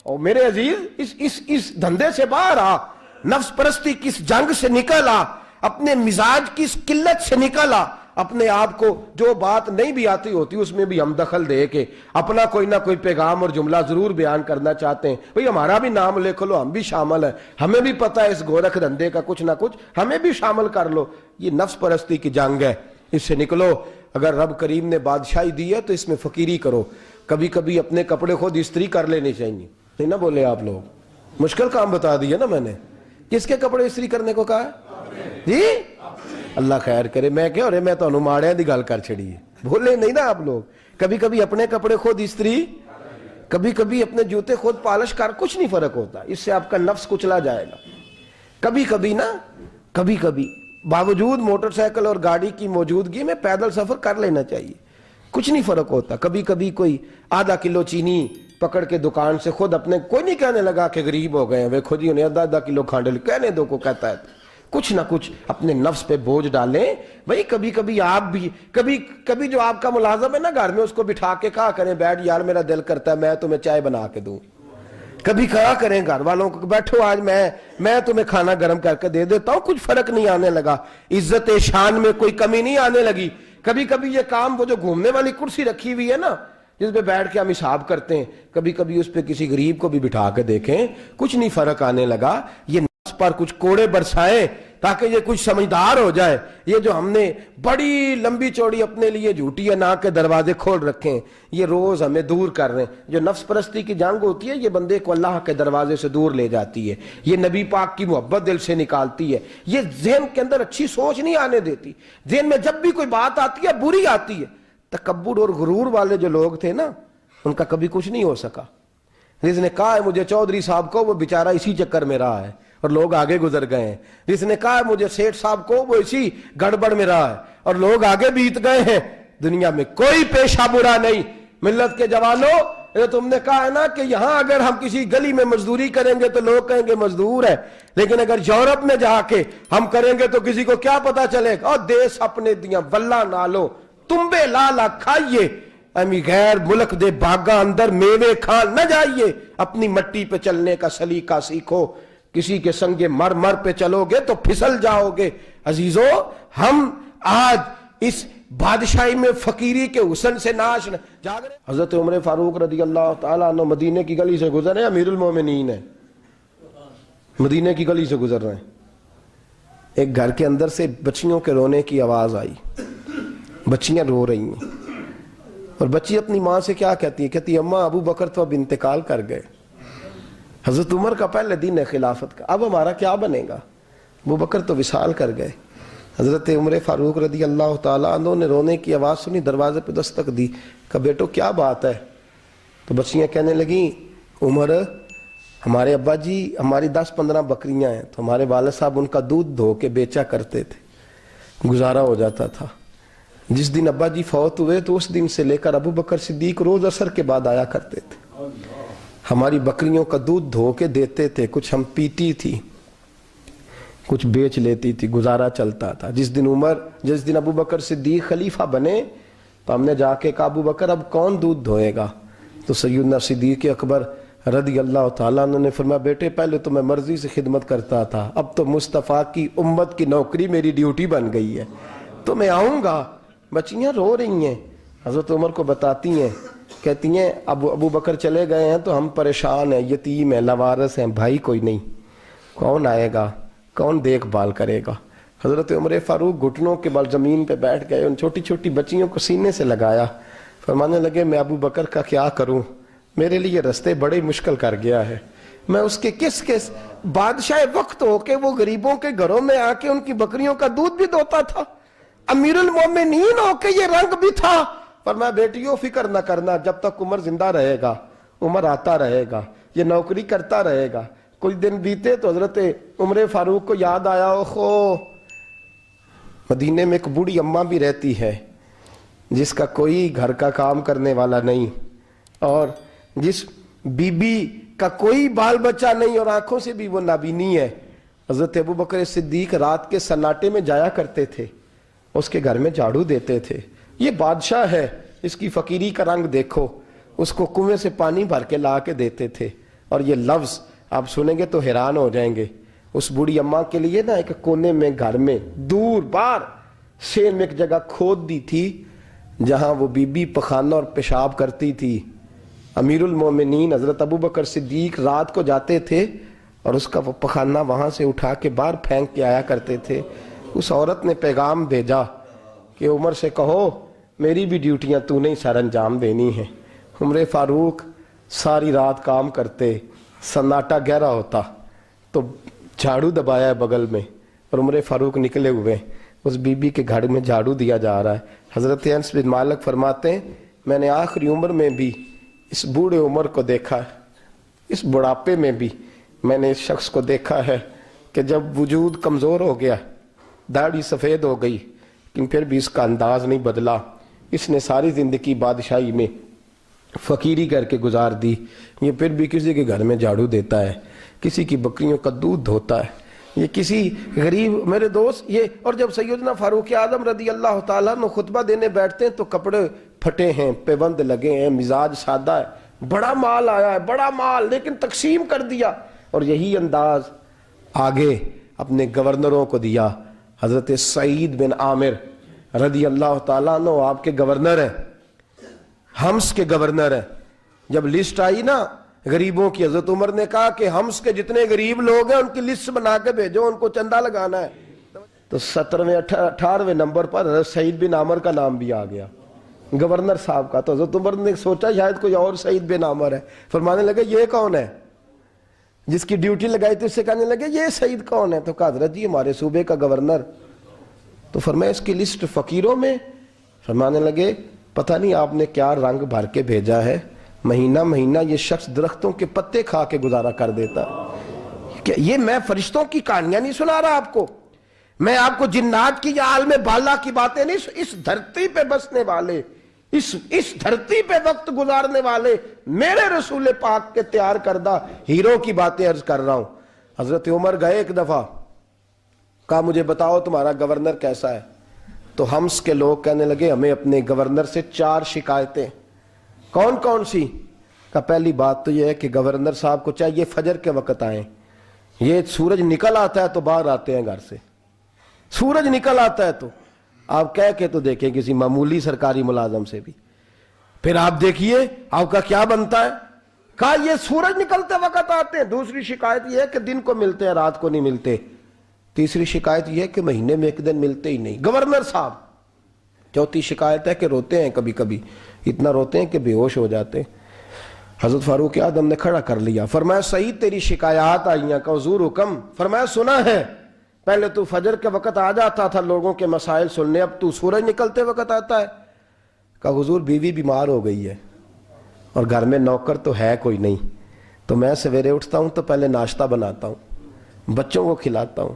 Speaker 1: اور میرے عزیز اس دھندے سے باہر آ، نفس پرستی کی اس جنگ سے نکل آ، اپنے مزاج کی اس قلت سے نکل آ، اپنے آپ کو جو بات نہیں بھی آتی ہوتی اس میں بھی ہم دخل دے کے اپنا کوئی نہ کوئی پیغام اور جملہ ضرور بیان کرنا چاہتے ہیں۔ بھئی ہمارا بھی نام لکھ لو، ہم بھی شامل ہیں، ہمیں بھی پتہ ہے اس گورکھ دھندے کا کچھ نہ کچھ، ہمیں بھی شامل کر لو۔ یہ نفس پرستی کی جنگ ہے، اس سے نکلو۔ اگر رب کریم نے بادشاہی دی ہے تو اس میں فقیری کرو، کبھی کبھی اپنے کپڑے خود استری کر لینے چاہیے، نہیں نہ بولے آپ لوگ؟ مشکل کام بتا دیا نا میں نے، کس کے کپڑے استری کرنے کو کہا ہے جی؟ اللہ خیر کرے، میں کیا میں تو ماڑے دی گل کر چھڑی ہے، بولے نہیں نا آپ لوگ؟ کبھی کبھی اپنے کپڑے خود استری، کبھی کبھی اپنے جوتے خود پالش کر، کچھ نہیں فرق ہوتا، اس سے آپ کا نفس کچلا جائے گا۔ کبھی کبھی نا، کبھی کبھی باوجود موٹر سائیکل اور گاڑی کی موجودگی میں پیدل سفر کر لینا چاہیے، کچھ نہیں فرق ہوتا۔ کبھی کبھی کوئی آدھا کلو چینی پکڑ کے دکان سے خود اپنے، کوئی نہیں کہنے لگا کہ غریب ہو گئے ہیں، وہ خود ہی انہیں آدھا کلو کھانڈے کہنے دو کو کہتا ہے، کچھ نہ کچھ اپنے نفس پہ بوجھ ڈالیں۔ بھئی کبھی کبھی آپ بھی، کبھی جو آپ کا ملازم ہے نا گھر میں، اس کو بٹھا کے کہا کریں بیٹھ یار میرا دل کرتا ہے میں تمہیں چائے بنا کے دوں۔ کبھی کہا کریں گھر والوں کو بیٹھو آج میں تمہیں کھانا گرم کر کے دے دیتا ہوں، کچھ فرق نہیں آنے لگا، عزت شان میں کوئی کمی نہیں آنے لگی۔ کبھی کبھی یہ کام، وہ جو گھومنے والی کرسی رکھی ہوئی ہے نا جس پہ بیٹھ کے ہم حساب کرتے ہیں، کبھی کبھی اس پہ کسی غریب کو بھی بٹھا کے دیکھیں، کچھ نہیں فرق آنے لگا۔ یہ نفس پر کچھ کوڑے برسائیں تاکہ یہ کچھ سمجھدار ہو جائے۔ یہ جو ہم نے بڑی لمبی چوڑی اپنے لیے جھوٹی انا کے دروازے کھول رکھے ہیں، یہ روز ہمیں دور کر رہے ہیں۔ جو نفس پرستی کی جنگ ہوتی ہے یہ بندے کو اللہ کے دروازے سے دور لے جاتی ہے، یہ نبی پاک کی محبت دل سے نکالتی ہے، یہ ذہن کے اندر اچھی سوچ نہیں آنے دیتی۔ ذہن میں جب بھی کوئی بات آتی ہے بری آتی ہے۔ تکبر اور غرور والے جو لوگ تھے نا، ان کا کبھی کچھ نہیں ہو سکا۔ جس نے کہا ہے مجھے چودھری صاحب کو، وہ بیچارہ اسی چکر میں رہا ہے اور لوگ آگے گزر گئے ہیں۔ جس نے کہا ہے مجھے سیٹھ صاحب کو، وہ اسی گڑبڑ میں رہا ہے اور لوگ آگے بیت گئے ہیں۔ دنیا میں کوئی پیشہ برا نہیں۔ ملت کے جوانوں، تم نے کہا ہے نا کہ یہاں اگر ہم کسی گلی میں مزدوری کریں گے تو لوگ کہیں گے مزدور ہے، لیکن اگر یورپ میں جا کے ہم کریں گے تو کسی کو کیا پتا چلے گا؟ اور دیس اپنے دیاں واللہ نالو تمبے لالا کھائیے، امی غیر ملک دے باغاں اندر میوے کھان نہ جائیے، اپنی مٹی پہ چلنے کا سلیقہ سیکھو۔ کسی کے سنگ مر پہ چلو گے تو پھسل جاؤ گے۔ عزیزو، ہم آج اس بادشاہی میں فقیری کے حسن سے ناش جاگ رہے۔ حضرت عمر فاروق رضی اللہ تعالیٰ عنہ مدینے کی گلی سے گزر رہے ہیں، امیر المومنین ہے، مدینے کی گلی سے گزر رہے ہیں۔ ایک گھر کے اندر سے بچیوں کے رونے کی آواز آئی، بچیاں رو رہی ہیں، اور بچی اپنی ماں سے کیا کہتی ہے؟ کہتی ہے اماں ابو بکر تو اب انتقال کر گئے، حضرت عمر کا پہلے دن ہے خلافت کا، اب ہمارا کیا بنے گا؟ ابو بکر تو وصال کر گئے۔ حضرت عمر فاروق رضی اللہ تعالیٰ عنہ نے رونے کی آواز سنی، دروازے پہ دستک دی، کہا بیٹو کیا بات ہے؟ تو بچیاں کہنے لگیں عمر ہمارے ابا جی ہماری 10-15 بکریاں ہیں، تو ہمارے والد صاحب ان کا دودھ دھو کے بیچا کرتے تھے، گزارا ہو جاتا تھا، جس دن ابا جی فوت ہوئے تو اس دن سے لے کر ابو بکر صدیق روز عصر کے بعد آیا کرتے تھے، ہماری بکریوں کا دودھ دھو کے دیتے تھے، کچھ ہم پیتی تھی، کچھ بیچ لیتی تھی، گزارا چلتا تھا۔ جس دن ابو بکر صدیق خلیفہ بنے تو ہم نے جا کے کہا ابو بکر اب کون دودھ دھوئے گا؟ تو سیدنا صدیق اکبر رضی اللہ تعالیٰ عنہ نے فرمایا بیٹے پہلے تو میں مرضی سے خدمت کرتا تھا، اب تو مصطفیٰ کی امت کی نوکری میری ڈیوٹی بن گئی ہے، تو میں آؤں گا۔ بچیاں رو رہی ہیں، حضرت عمر کو بتاتی ہیں، کہتی ہیں ابو بکر چلے گئے ہیں تو ہم پریشان ہیں، یتیم ہیں، لاوارث ہیں، بھائی کوئی نہیں، کون آئے گا، کون دیکھ بھال کرے گا؟ حضرت عمر فاروق گھٹنوں کے بل زمین پہ بیٹھ گئے، ان چھوٹی چھوٹی بچیوں کو سینے سے لگایا، فرمانے لگے میں ابو بکر کا کیا کروں، میرے لیے رستے بڑے مشکل کر گیا ہے، میں اس کے کس بادشاہ وقت ہو کے وہ غریبوں کے گھروں میں آ کے ان کی بکریوں کا دودھ بھی دوتا تھا، امیر المومنین ہو کے یہ رنگ بھی تھا۔ فرمایا بیٹیوں فکر نہ کرنا، جب تک عمر زندہ رہے گا، عمر آتا رہے گا، یہ نوکری کرتا رہے گا۔ کچھ دن بیتے تو حضرت عمر فاروق کو یاد آیا اوہو مدینے میں ایک بوڑھی اماں بھی رہتی ہے جس کا کوئی گھر کا کام کرنے والا نہیں، اور جس بی بی کا کوئی بال بچہ نہیں، اور آنکھوں سے بھی وہ نابینی ہے۔ حضرت ابو بکر صدیق رات کے سناٹے میں جایا کرتے تھے، اس کے گھر میں جھاڑو دیتے تھے۔ یہ بادشاہ ہے، اس کی فقیری کا رنگ دیکھو، اس کو کنویں سے پانی بھر کے لا کے دیتے تھے۔ اور یہ لفظ آپ سنیں گے تو حیران ہو جائیں گے۔ اس بوڑھی اماں کے لیے نا ایک کونے میں گھر میں دور بار شیر میں ایک جگہ کھود دی تھی جہاں وہ بی بی پخانہ اور پیشاب کرتی تھی۔ امیر المومنین حضرت ابو بکر صدیق رات کو جاتے تھے اور اس کا وہ پخانہ وہاں سے اٹھا کے باہر پھینک کے آیا کرتے تھے۔ اس عورت نے پیغام بھیجا کہ عمر سے کہو میری بھی ڈیوٹیاں تو نے سر انجام دینی ہیں۔ عمر فاروق ساری رات کام کرتے، سناٹا گہرا ہوتا تو جھاڑو دبایا ہے بغل میں، اور عمر فاروق نکلے ہوئے، اس بی بی کے گھر میں جھاڑو دیا جا رہا ہے۔ حضرت انس بن مالک فرماتے ہیں میں نے آخری عمر میں بھی اس بوڑھے عمر کو دیکھا، اس بڑھاپے میں بھی میں نے اس شخص کو دیکھا ہے کہ جب وجود کمزور ہو گیا، داڑھی سفید ہو گئی، لیکن پھر بھی اس کا انداز نہیں بدلا۔ اس نے ساری زندگی بادشاہی میں فقیری کر کے گزار دی، یہ پھر بھی کسی کے گھر میں جھاڑو دیتا ہے، کسی کی بکریوں کا دودھ دھوتا ہے، یہ کسی غریب میرے دوست یہ۔ اور جب سیدنا فاروق اعظم رضی اللہ تعالیٰ عنہ خطبہ دینے بیٹھتے ہیں تو کپڑے پھٹے ہیں، پیبند لگے ہیں، مزاج سادہ ہے، بڑا مال آیا ہے، بڑا مال، لیکن تقسیم کر دیا، اور یہی انداز آگے اپنے گورنروں کو دیا۔ حضرت سعید بن عامر رضی اللہ تعالیٰ عنہ آپ کے گورنر ہیں، حمص کے گورنر ہیں۔ جب لسٹ آئی نا غریبوں کی، حضرت عمر نے کہا کہ حمص کے جتنے غریب لوگ ہیں ان کی لسٹ بنا کے بھیجو، ان کو چندہ لگانا ہے۔ تو 17ویں 18ویں نمبر پر حضرت سعید بن عامر کا نام بھی آ گیا، گورنر صاحب کا۔ تو حضرت عمر نے سوچا شاید کوئی اور سعید بن عامر ہے، فرمانے لگے یہ کون ہے؟ جس کی ڈیوٹی لگائی تھی اس سے کہنے لگے یہ سعید کون ہے؟ تو کہا حضرت جی ہمارے صوبے کا گورنر۔ تو فرمایا اس کی لسٹ فقیروں میں؟ فرمانے لگے پتہ نہیں آپ نے کیا رنگ بھر کے بھیجا ہے، مہینہ مہینہ یہ شخص درختوں کے پتے کھا کے گزارا کر دیتا۔ کہ یہ میں فرشتوں کی کہانیاں نہیں سنا رہا آپ کو، میں آپ کو جنات کی یا عالم بالا کی باتیں نہیں، اس دھرتی پہ بسنے والے، اس دھرتی پہ وقت گزارنے والے میرے رسول پاک کے تیار کردہ ہیرو کی باتیں عرض کر رہا ہوں۔ حضرت عمر گئے ایک دفعہ، کہا مجھے بتاؤ تمہارا گورنر کیسا ہے؟ تو حمص کے لوگ کہنے لگے ہمیں اپنے گورنر سے 4 شکایتیں۔ کون کون سی؟ کہ پہلی بات تو یہ ہے کہ گورنر صاحب کو چاہیے فجر کے وقت آئیں، یہ سورج نکل آتا ہے تو باہر آتے ہیں گھر سے، سورج نکل آتا ہے تو آپ کہہ کے تو دیکھیں کسی معمولی سرکاری ملازم سے بھی، پھر آپ دیکھیے آپ کا کیا بنتا ہے۔ کہا یہ سورج نکلتے وقت آتے ہیں۔ دوسری شکایت یہ ہے کہ دن کو ملتے ہیں رات کو نہیں ملتے۔ تیسری شکایت یہ ہے کہ مہینے میں ایک دن ملتے ہی نہیں گورنر صاحب۔ چوتھی شکایت ہے کہ روتے ہیں، کبھی کبھی اتنا روتے ہیں کہ بے ہوش ہو جاتے ہیں۔ حضرت فاروق اعظم نے کھڑا کر لیا، فرمایا سعید تیری شکایات آئی ہیں، کہ حضور حکم۔ فرمایا سنا ہے، پہلے تو فجر کے وقت آ جاتا تھا لوگوں کے مسائل سننے، اب تو سورج نکلتے وقت آتا ہے۔ کہ حضور بیوی بیمار ہو گئی ہے اور گھر میں نوکر تو ہے کوئی نہیں، تو میں سویرے اٹھتا ہوں تو پہلے ناشتہ بناتا ہوں، بچوں کو کھلاتا ہوں۔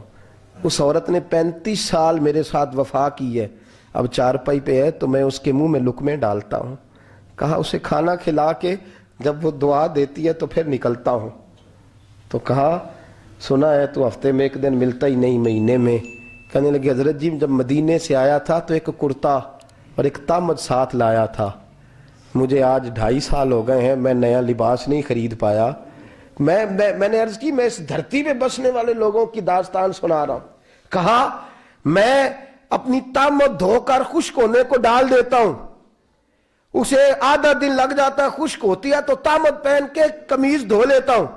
Speaker 1: اس عورت نے 35 سال میرے ساتھ وفا کی ہے، اب چارپائی پہ ہے تو میں اس کے منہ میں لقمے ڈالتا ہوں. کہا اسے کھانا کھلا کے جب وہ دعا دیتی ہے تو پھر نکلتا ہوں. تو کہا سنا ہے تو ہفتے میں ایک دن ملتا ہی نہیں مہینے میں. کہنے لگے حضرت جی جب مدینے سے آیا تھا تو ایک کرتا اور ایک تامد ساتھ لایا تھا. مجھے آج 2.5 سال ہو گئے ہیں, میں نیا لباس نہیں خرید پایا. میں نے عرض کی میں اس دھرتی پہ بسنے والے لوگوں کی داستان سنا رہا ہوں. کہا میں اپنی تامد دھو کر خشک ہونے کو ڈال دیتا ہوں, اسے آدھا دن لگ جاتا ہے, خشک ہوتی ہے تو تامد پہن کے قمیض دھو لیتا ہوں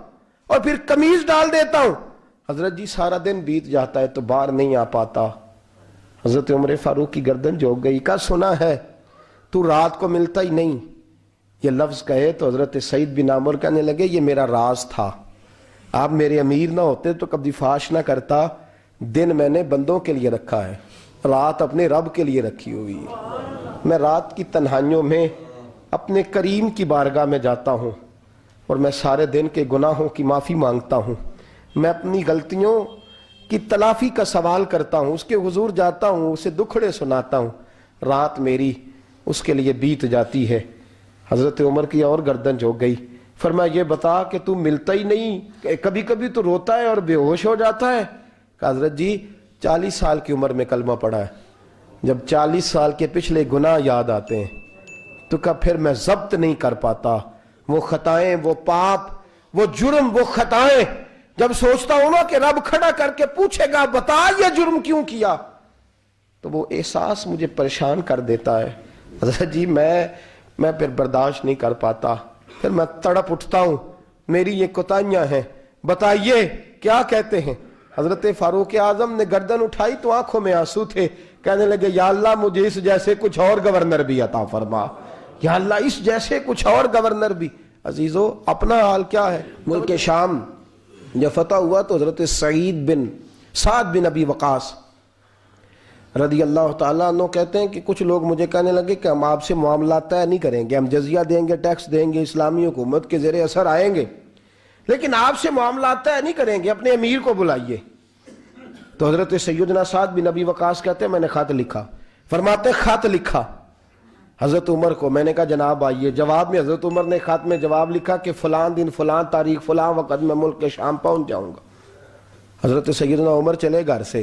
Speaker 1: اور پھر قمیض ڈال دیتا ہوں. حضرت جی سارا دن بیت جاتا ہے تو باہر نہیں آ پاتا. حضرت عمر فاروق کی گردن جھک گئی. کہا سنا ہے تو رات کو ملتا ہی نہیں. یہ لفظ کہے تو حضرت سعید بن عامر کہنے لگے یہ میرا راز تھا, آپ میرے امیر نہ ہوتے تو کبھی فاش نہ کرتا. دن میں نے بندوں کے لیے رکھا ہے, رات اپنے رب کے لیے رکھی ہوئی ہے. میں رات کی تنہائیوں میں اپنے کریم کی بارگاہ میں جاتا ہوں اور میں سارے دن کے گناہوں کی معافی مانگتا ہوں. میں اپنی غلطیوں کی تلافی کا سوال کرتا ہوں, اس کے حضور جاتا ہوں, اسے دکھڑے سناتا ہوں. رات میری اس کے لیے بیت جاتی ہے. حضرت عمر کی اور گردن جھک گئی. فرمایا یہ بتا کہ تو ملتا ہی نہیں, کبھی کبھی تو روتا ہے اور بے ہوش ہو جاتا ہے. کہ حضرت جی 40 سال کی عمر میں کلمہ پڑھا ہے, جب 40 سال کے پچھلے گناہ یاد آتے ہیں تو کہا پھر میں ضبط نہیں کر پاتا. وہ خطائیں, وہ پاپ, وہ جرم, وہ خطائیں جب سوچتا ہوں نا کہ رب کھڑا کر کے پوچھے گا بتا یہ جرم کیوں کیا, تو وہ احساس مجھے پریشان کر دیتا ہے. حضرت جی میں پھر برداشت نہیں کر پاتا, پھر میں تڑپ اٹھتا ہوں, میری یہ کوتاہیاں ہیں, بتائیے کیا کہتے ہیں. حضرت فاروق اعظم نے گردن اٹھائی تو آنکھوں میں آنسو تھے. کہنے لگے یا اللہ مجھے اس جیسے کچھ اور گورنر بھی عطا فرما, یا اللہ اس جیسے کچھ اور گورنر بھی. عزیزو اپنا حال کیا ہے. ملک شام جب فتح ہوا تو حضرت سعد بن ابی وقاص رضی اللہ تعالیٰ عنہ کہتے ہیں کہ کچھ لوگ مجھے کہنے لگے کہ ہم آپ سے معاملات طے نہیں کریں گے, ہم جزیہ دیں گے, ٹیکس دیں گے, اسلامی حکومت کے زیر اثر آئیں گے, لیکن آپ سے معاملات طے نہیں کریں گے, اپنے امیر کو بلائیے. تو حضرت سیدنا سعد بن ابی وقاص کہتے ہیں میں نے خط لکھا. فرماتے خط لکھا حضرت عمر کو. میں نے کہا جناب آئیے. جواب میں حضرت عمر نے خط میں جواب لکھا کہ فلان دن فلان تاریخ فلان وقت میں ملک کے شام پہنچ جاؤں گا. حضرت سیدنا عمر چلے گھر سے,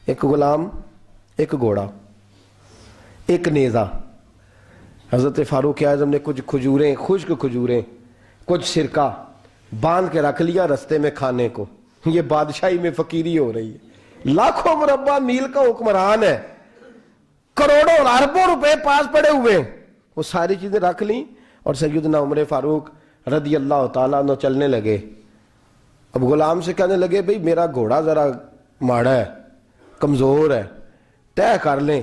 Speaker 1: ایک غلام, ایک گھوڑا, ایک نیزہ. حضرت فاروق اعظم نے کچھ کھجوریں, خشک کھجوریں, کچھ سرکہ باندھ کے رکھ لیا رستے میں کھانے کو. یہ بادشاہی میں فقیری ہو رہی ہے. لاکھوں مربع میل کا حکمران ہے, کروڑوں اربوں روپے پاس پڑے ہوئے, وہ ساری چیزیں رکھ لیں اور سیدنا عمر فاروق رضی اللہ تعالیٰ عنہ چلنے لگے. اب غلام سے کہنے لگے بھئی میرا گھوڑا ذرا ماڑا ہے, کمزور ہے, طے کر لیں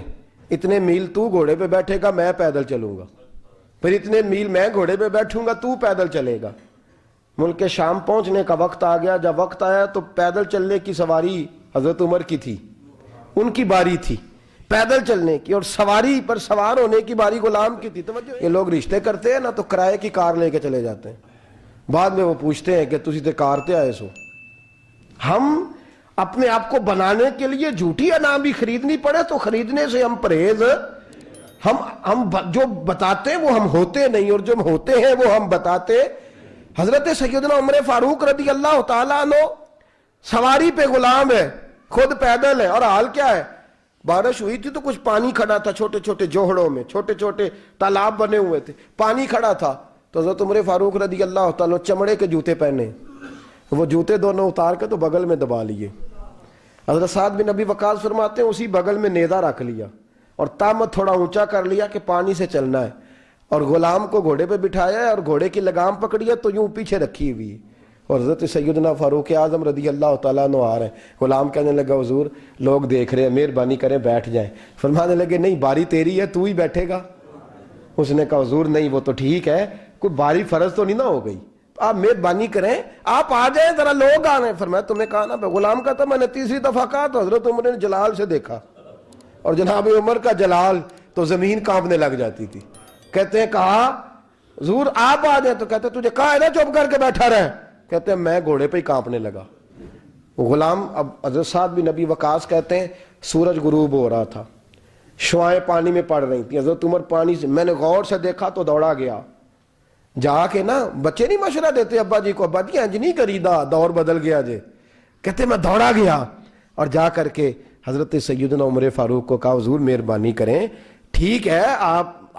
Speaker 1: اتنے میل تو گھوڑے پہ بیٹھے گا میں پیدل چلوں گا, پھر اتنے میل میں گھوڑے پہ بیٹھوں گا تو پیدل چلے گا. ملک شام پہنچنے کا وقت آ گیا. جب وقت آیا تو پیدل چلنے کی سواری حضرت عمر کی تھی, ان کی باری تھی پیدل چلنے کی, اور سواری پر سوار ہونے کی باری غلام کی تھی. یہ لوگ رشتے کرتے ہیں نا تو کرائے کی کار لے کے چلے جاتے ہیں, بعد میں وہ پوچھتے ہیں کہ تسی تے کار تے آئے سو. ہم اپنے آپ کو بنانے کے لیے جھوٹی انعام بھی خریدنی پڑے تو خریدنے سے ہم پرہیز, ہم جو بتاتے ہیں وہ ہم ہوتے نہیں, اور جو ہوتے ہیں وہ ہم بتاتے. حضرت سیدنا عمر فاروق رضی اللہ تعالیٰ عنہ سواری پہ غلام ہے, خود پیدل ہے, اور حال کیا ہے, بارش ہوئی تھی تو کچھ پانی کھڑا تھا, چھوٹے چھوٹے جوہڑوں میں چھوٹے چھوٹے تالاب بنے ہوئے تھے, پانی کھڑا تھا. تو حضرت عمر فاروق رضی اللہ تعالیٰ چمڑے کے جوتے پہنے, وہ جوتے دونوں اتار کے تو بغل میں دبا لیے. حضرت سعد بن ابی وقاص فرماتے ہیں اسی بغل میں نیزہ رکھ لیا اور تامت تھوڑا اونچا کر لیا کہ پانی سے چلنا ہے, اور غلام کو گھوڑے پہ بٹھایا ہے اور گھوڑے کی لگام پکڑی ہے تو یوں پیچھے رکھی ہوئی, اور حضرت سیدنا فاروق اعظم رضی اللہ تعالیٰ عنہ آ رہے ہیں. غلام کہنے لگا حضور لوگ دیکھ رہے ہیں, مہربانی کریں بیٹھ جائیں. فرمانے لگے نہیں باری تیری ہے, تو ہی بیٹھے گا. اس نے کہا حضور نہیں وہ تو ٹھیک ہے, کوئی باری فرض تو نہیں نہ ہو گئی, آپ مہربانی کریں آپ آ جائیں, ذرا لوگ آ رہے ہیں. فرمایا تمہیں کہا نا. غلام کہتا میں نے تیسری دفعہ کہا تو حضرت عمر نے جلال سے دیکھا, اور جناب عمر کا جلال تو زمین کانپنے لگ جاتی تھی. کہتے ہیں کہا حضور آپ آ جائیں, تو کہتے ہیں تجھے کہا ہے نا چپ کر کے بیٹھا رہے. کہتے ہیں میں گھوڑے پہ ہی کانپنے لگا. غلام, اب حضرت سعد بن ابی وقاص کہتے ہیں سورج غروب ہو رہا تھا, شعائیں پانی میں پڑ رہی تھیں، حضرت عمر پانی سے، میں نے غور سے دیکھا تو دوڑا گیا جا کے نا، بچے نہیں مشورہ دیتے ابا جی کو، ابا جی انج نہیں کری دا، دور بدل گیا جے، کہتے میں دوڑا گیا اور جا کر کے حضرت سیدنا عمر فاروق کو کہا حضور مہربانی کریں، ٹھیک ہے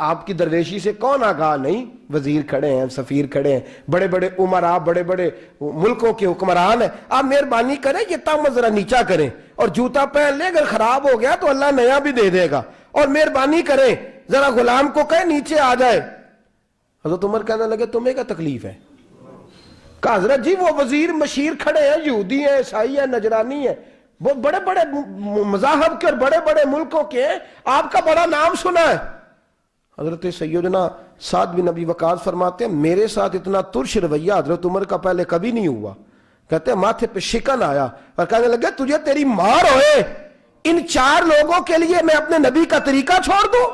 Speaker 1: آپ کی درویشی سے کون آگاہ نہیں، وزیر کھڑے ہیں، سفیر کھڑے ہیں، بڑے بڑے عمرا، بڑے بڑے ملکوں کے حکمران ہیں، آپ مہربانی کریں یہ تم ذرا نیچا کریں اور جوتا پہن لیں، اگر خراب ہو گیا تو اللہ نیا بھی دے دے گا، اور مہربانی کریں ذرا غلام کو کہیں نیچے آ جائے۔ حضرت عمر کہنے لگے تمہیں کیا تکلیف ہے؟ کہا حضرت جی وہ وزیر مشیر کھڑے ہیں، یہودی ہیں، عیسائی ہیں، نجرانی ہیں، وہ بڑے بڑے مذاہب کے اور بڑے بڑے ملکوں کے ہیں، آپ کا بڑا نام سنا ہے۔ حضرت سیدنا سعد بن ابی وقاص فرماتے ہیں میرے ساتھ اتنا ترش رویہ حضرت عمر کا پہلے کبھی نہیں ہوا، کہتے ہیں ماتھے پہ شکن آیا اور کہنے لگے تجھے تیری مار ہوئے، ان 4 لوگوں کے لیے میں اپنے نبی کا طریقہ چھوڑ دوں،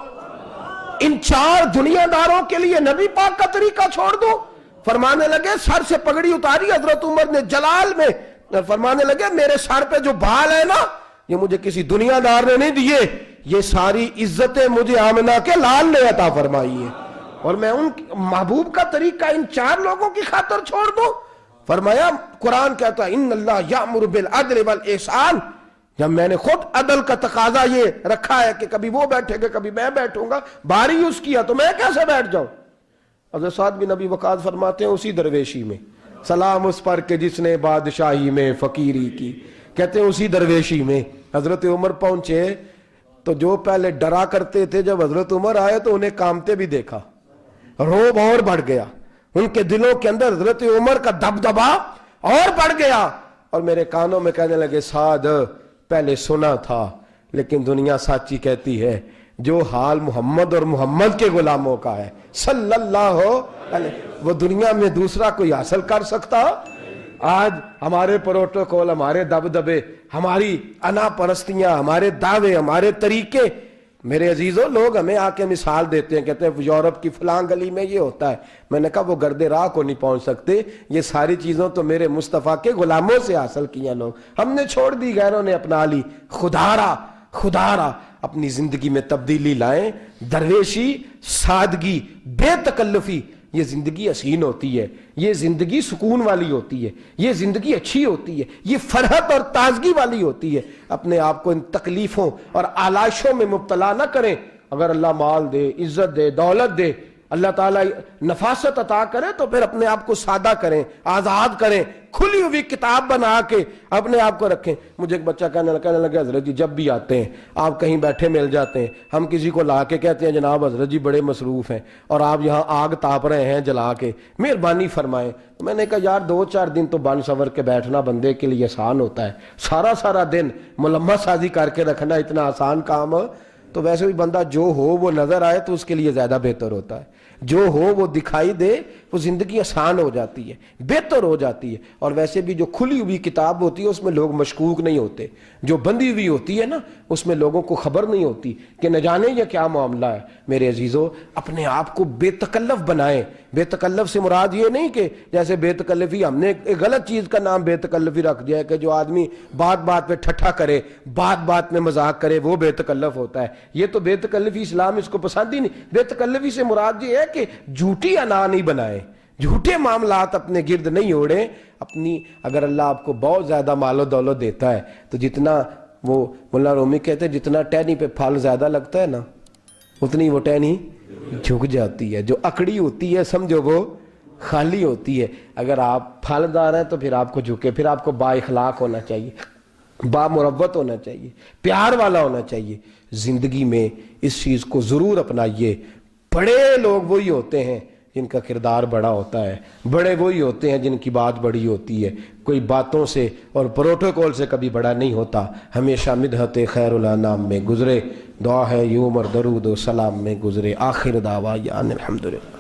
Speaker 1: ان 4 دنیا داروں کے لیے نبی پاک کا طریقہ چھوڑ دوں؟ فرمانے لگے سر سے پگڑی اتاری حضرت عمر نے جلال میں، فرمانے لگے میرے سر پہ جو بال ہے نا یہ مجھے کسی دنیا دار نے نہیں دیے، یہ ساری عزتیں مجھے آمنہ کے لال نے عطا فرمائی ہے، اور میں ان محبوب کا طریقہ ان 4 لوگوں کی خاطر چھوڑ دوں؟ فرمایا قرآن کہتا ہے ان اللہ یأمر بالعدل والاحسان، جب میں نے خود عدل کا تقاضا یہ رکھا ہے کہ کبھی وہ بیٹھے گا کبھی میں بیٹھوں گا، باری اس کیا تو میں کیسے بیٹھ جاؤں؟ حضرت سعد بن ابی وقاص فرماتے ہیں اسی درویشی میں سلام اس پر کہ جس نے بادشاہی میں فقیری کی، کہتے ہیں اسی درویشی میں حضرت عمر پہنچے تو جو پہلے ڈرا کرتے تھے جب حضرت عمر آئے تو انہیں کامتے بھی دیکھا، روب اور بڑھ گیا، ان کے دلوں کے اندر حضرت عمر کا دبدبا اور بڑھ گیا، اور میرے کانوں میں کہنے لگے سعد پہلے سنا تھا لیکن دنیا سچی کہتی ہے جو حال محمد اور محمد کے غلاموں کا ہے صلی اللہ علیہ، وہ دنیا میں دوسرا کوئی حاصل کر سکتا؟ آج ہمارے پروٹوکول، ہمارے دبدبے، ہماری انا پرستیاں، ہمارے دعوے، ہمارے طریقے، میرے عزیزوں لوگ ہمیں آ کے مثال دیتے ہیں، کہتے ہیں یورپ کی فلاں گلی میں یہ ہوتا ہے، میں نے کہا وہ گرد راہ کو نہیں پہنچ سکتے، یہ ساری چیزوں تو میرے مصطفیٰ کے غلاموں سے حاصل کیا، لوگ ہم نے چھوڑ دی، غیروں نے اپنا لی۔ خدارا اپنی زندگی میں تبدیلی لائیں، درویشی، سادگی، بے تکلفی، یہ زندگی حسین ہوتی ہے، یہ زندگی سکون والی ہوتی ہے، یہ زندگی اچھی ہوتی ہے، یہ فرحت اور تازگی والی ہوتی ہے۔ اپنے آپ کو ان تکلیفوں اور آلائشوں میں مبتلا نہ کریں۔ اگر اللہ مال دے، عزت دے، دولت دے، اللہ تعالیٰ نفاست عطا کرے تو پھر اپنے آپ کو سادہ کریں، آزاد کریں، کھلی ہوئی کتاب بنا کے اپنے آپ کو رکھیں۔ مجھے ایک بچہ کہنے لگا حضرت جی جب بھی آتے ہیں آپ کہیں بیٹھے مل جاتے ہیں، ہم کسی کو لا کے کہتے ہیں جناب حضرت جی بڑے مصروف ہیں اور آپ یہاں آگ تاپ رہے ہیں جلا کے، مہربانی فرمائیں۔ میں نے کہا یار 2-4 دن تو بن سور کے بیٹھنا بندے کے لیے آسان ہوتا ہے، سارا دن ملمہ سازی کر کے رکھنا اتنا آسان کام، تو ویسے بھی بندہ جو ہو وہ نظر آئے تو اس کے لیے زیادہ بہتر ہوتا ہے، جو ہو وہ دکھائی دے، وہ زندگی آسان ہو جاتی ہے، بہتر ہو جاتی ہے۔ اور ویسے بھی جو کھلی ہوئی کتاب ہوتی ہے اس میں لوگ مشکوک نہیں ہوتے، جو بندی ہوئی ہوتی ہے نا اس میں لوگوں کو خبر نہیں ہوتی کہ نہ جانے یہ کیا معاملہ ہے۔ میرے عزیزوں اپنے آپ کو بے تکلف بنائیں۔ بے تکلف سے مراد یہ نہیں کہ جیسے بے تکلفی ہم نے ایک غلط چیز کا نام بے تکلفی رکھ دیا ہے کہ جو آدمی بات پہ ٹھٹھا کرے، بات میں مذاق کرے، وہ بے تکلف ہوتا ہے۔ یہ تو بے تکلفی اسلام اس کو پسند ہی نہیں۔ بے تکلفی سے مراد یہ ہے کہ جھوٹی انا نہیں بنائیں، جھوٹے معاملات اپنے گرد نہیں اوڑیں۔ اپنی اگر اللہ آپ کو بہت زیادہ مال و دولت دیتا ہے تو جتنا وہ مولانا رومی کہتے ہیں جتنا ٹہنی پہ پھل زیادہ لگتا ہے نا اتنی وہ ٹہنی جھک جاتی ہے، جو اکڑی ہوتی ہے سمجھو وہ خالی ہوتی ہے۔ اگر آپ پھلدار ہیں تو پھر آپ کو جھکے، پھر آپ کو با اخلاق ہونا چاہیے، با مروت ہونا چاہیے، پیار والا ہونا چاہیے۔ زندگی میں اس چیز کو ضرور اپنائیے۔ بڑے لوگ وہی ہوتے ہیں جن کا کردار بڑا ہوتا ہے، بڑے وہی ہوتے ہیں جن کی بات بڑی ہوتی ہے۔ کوئی باتوں سے اور پروٹوکول سے کبھی بڑا نہیں ہوتا، ہمیشہ مدحت خیر الانام میں گزرے۔ دعا ہے یہ عمر درود و سلام میں گزرے۔ آخر دعوا یان الحمدللہ۔